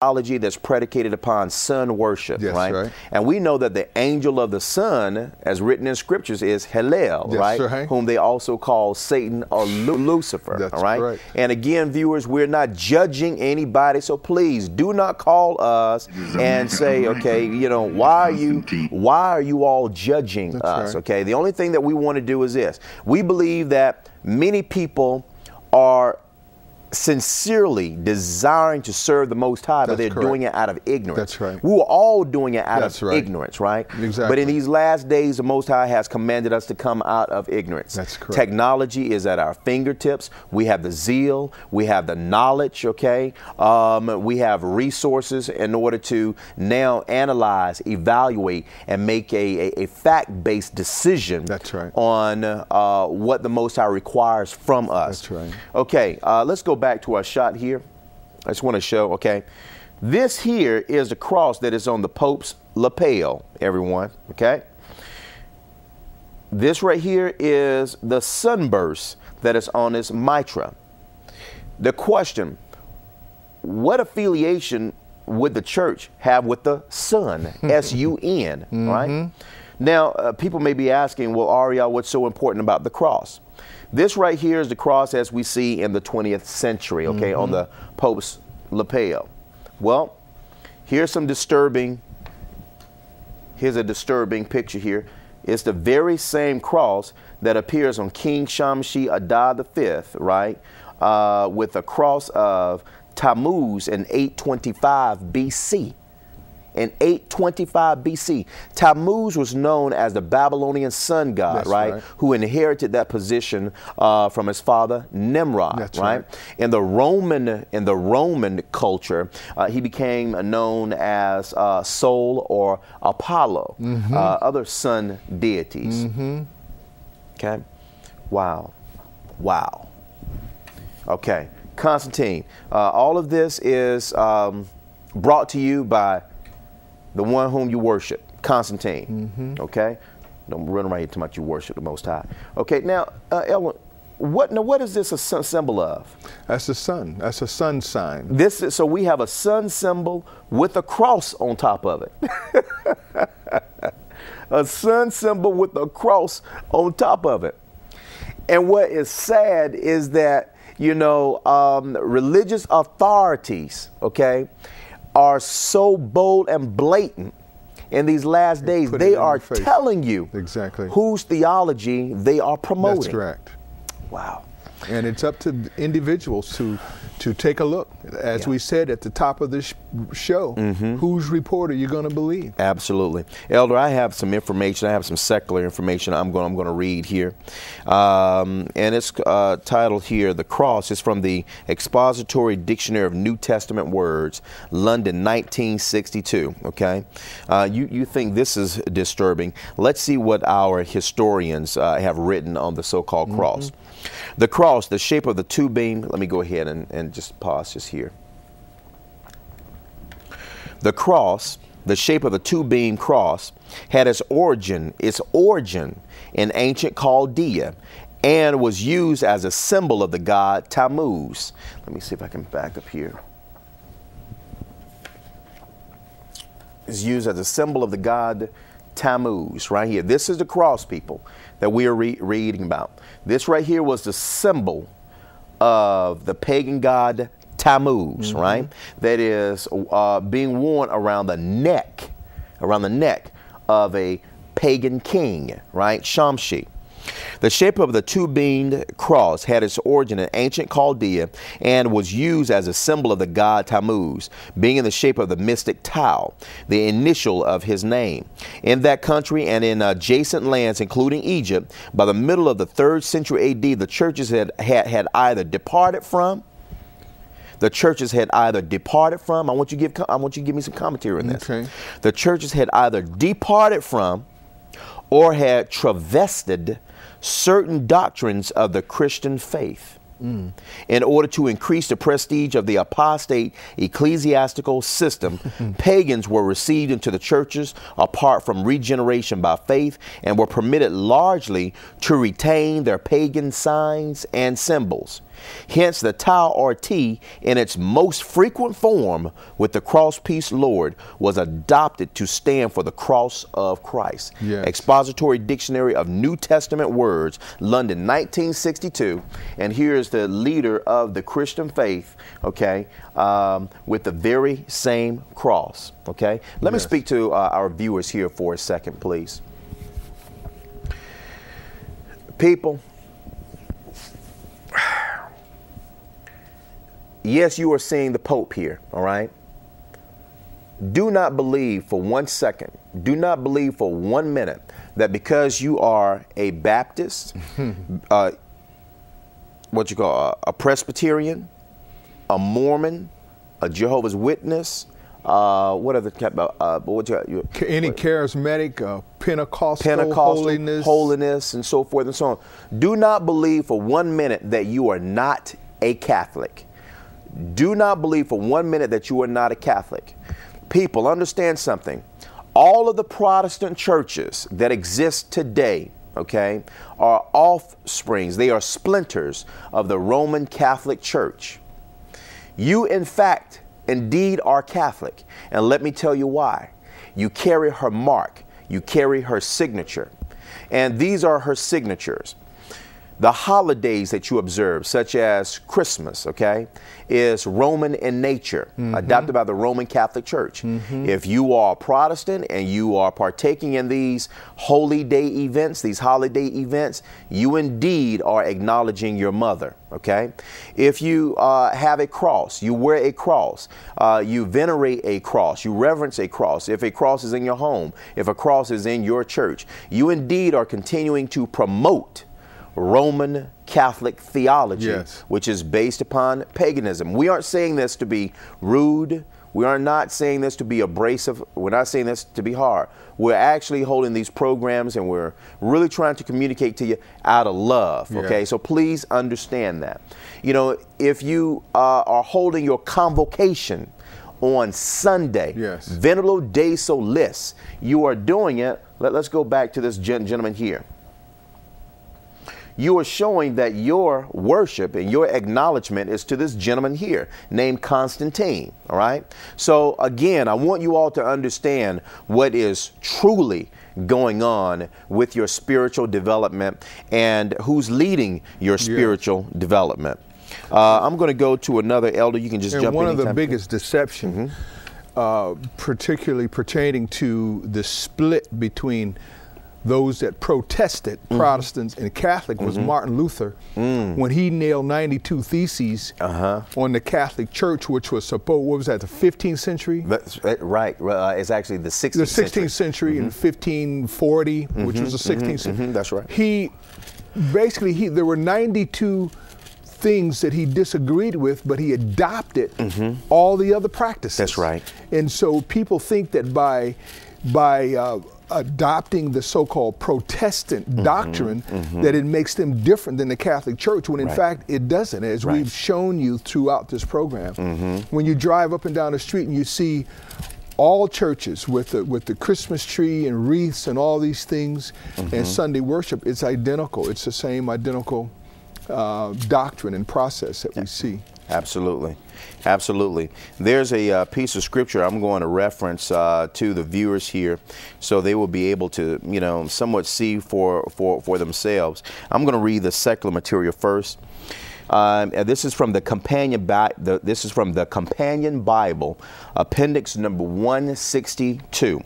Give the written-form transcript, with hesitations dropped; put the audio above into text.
theology that's predicated upon sun worship, Yes, right? right. And we know that the angel of the sun, as written in scriptures, is Hillel, Yes, right? right. Whom they also call Satan or Lucifer, That's all right? correct. And again, viewers, we're not judging anybody, so please do not call us and say, okay, you know, why are you all judging us, right. okay? The only thing that we want to do is this. We believe that many people are sincerely desiring to serve the Most High, but That's they're correct. doing it out of ignorance. That's right. We were all doing it out That's of right. ignorance, right? Exactly. But in these last days, the Most High has commanded us to come out of ignorance. That's correct. Technology is at our fingertips. We have the zeal. We have the knowledge, okay? We have resources in order to now analyze, evaluate, and make a fact-based decision. That's right. On what the Most High requires from us. That's right. Okay, let's go back to our shot here. I just want to show, okay, this here is the cross that is on the Pope's lapel, everyone, okay? This right here is the sunburst that is on his mitra. The question, what affiliation would the church have with the sun, S-U-N, right? Now, people may be asking, well, Ariel, what's so important about the cross? This right here is the cross as we see in the 20th century, okay, on the Pope's lapel. Well, here's a disturbing picture here. It's the very same cross that appears on King Shamshi Adad V, right, with a cross of Tammuz in 825 BC. In 825 BC, Tammuz was known as the Babylonian sun god, That's right? right. Who inherited that position from his father Nimrod, That's right? right. In the Roman culture, he became known as Sol or Apollo, other sun deities. Okay, wow. Okay, Constantine. All of this is brought to you by the one whom you worship, Constantine. Okay? Don't run around here talking about you worship the Most High. Okay, now, Ellen, what is this a symbol of? That's the sun. That's a sun sign. So we have a sun symbol with a cross on top of it. A sun symbol with a cross on top of it. And what is sad is that, you know, religious authorities, okay, are so bold and blatant in these last days. They are telling you exactly whose theology they are promoting. That's correct. Wow. And it's up to individuals to take a look. As we said at the top of this show, whose report are you going to believe? Absolutely. Elder, I have some information. I have some secular information I'm going to read here. And it's titled here, The Cross. Is from the Expository Dictionary of New Testament Words, London, 1962. Okay. You think this is disturbing. Let's see what our historians have written on the so-called cross. The cross, the shape of the two beam. Let me go ahead and just pause just here. The cross, the shape of the two-beam cross, had its origin in ancient Chaldea and was used as a symbol of the god Tammuz. Let me see if I can back up here. It's used as a symbol of the god Tammuz, right here. This is the cross, people, that we are reading about. This right here was the symbol of the pagan god Tammuz, right? That is being worn around the neck of a pagan king, right? Shamshi. The shape of the two-beamed cross had its origin in ancient Chaldea and was used as a symbol of the god Tammuz, being in the shape of the mystic Tau, the initial of his name. In that country and in adjacent lands, including Egypt, by the middle of the 3rd century AD, the churches had either departed from. I want you to give me some commentary on this. Okay. The churches had either departed from or had travested certain doctrines of the Christian faith in order to increase the prestige of the apostate ecclesiastical system. Pagans were received into the churches apart from regeneration by faith and were permitted largely to retain their pagan signs and symbols. Hence, the tau or T in its most frequent form with the crosspiece Lord was adopted to stand for the cross of Christ. Yes. Expository Dictionary of New Testament Words, London, 1962. And here's the leader of the Christian faith, okay, with the very same cross, okay? Let me speak to our viewers here for a second, please. People, yes, you are seeing the Pope here, all right? Do not believe for 1 second, do not believe for 1 minute that because you are a Baptist, a Presbyterian, a Mormon, a Jehovah's Witness, what other type of, any charismatic, Pentecostal, holiness, and so forth and so on. Do not believe for 1 minute that you are not a Catholic. Do not believe for 1 minute that you are not a Catholic. People, understand something. All of the Protestant churches that exist today, okay, are offsprings. They are splinters of the Roman Catholic Church. You, in fact, indeed are Catholic. And let me tell you why. You carry her mark. You carry her signature. And these are her signatures. The holidays that you observe, such as Christmas, okay, is Roman in nature, adopted by the Roman Catholic Church. If you are Protestant and you are partaking in these holy day events, these holiday events, you indeed are acknowledging your mother, okay? If you have a cross, you wear a cross, you venerate a cross, you reverence a cross. If a cross is in your home, if a cross is in your church, you indeed are continuing to promote Roman Catholic theology, which is based upon paganism. We aren't saying this to be rude. We are not saying this to be abrasive. We're not saying this to be hard. We're actually holding these programs and we're really trying to communicate to you out of love, okay? So please understand that. You know, if you are holding your convocation on Sunday, Venero Day Solis, you are doing it. Let's go back to this gentleman here. You are showing that your worship and your acknowledgement is to this gentleman here named Constantine, all right? So again, I want you all to understand what is truly going on with your spiritual development and who's leading your spiritual development. I'm going to go to another elder. You can just jump in. One of the biggest deceptions, particularly pertaining to the split between those that protested, Protestants and Catholic, was Martin Luther, when he nailed 92 theses on the Catholic Church, which was supposed, what was that, the 15th century? That's right. It's actually the 16th century. The 16th century in 1540, which was the 16th century. That's right. He, basically, there were 92 things that he disagreed with, but he adopted all the other practices. That's right. And so people think that by adopting the so-called Protestant doctrine, that it makes them different than the Catholic Church, when in fact it doesn't, as we've shown you throughout this program. When you drive up and down the street and you see all churches with the Christmas tree and wreaths and all these things and Sunday worship, it's identical. It's the same identical doctrine and process that we see. Absolutely. Absolutely. There's a piece of scripture I'm going to reference to the viewers here so they will be able to, you know, somewhat see for themselves. I'm going to read the secular material first. And this is from the companion Bible, Appendix number 162.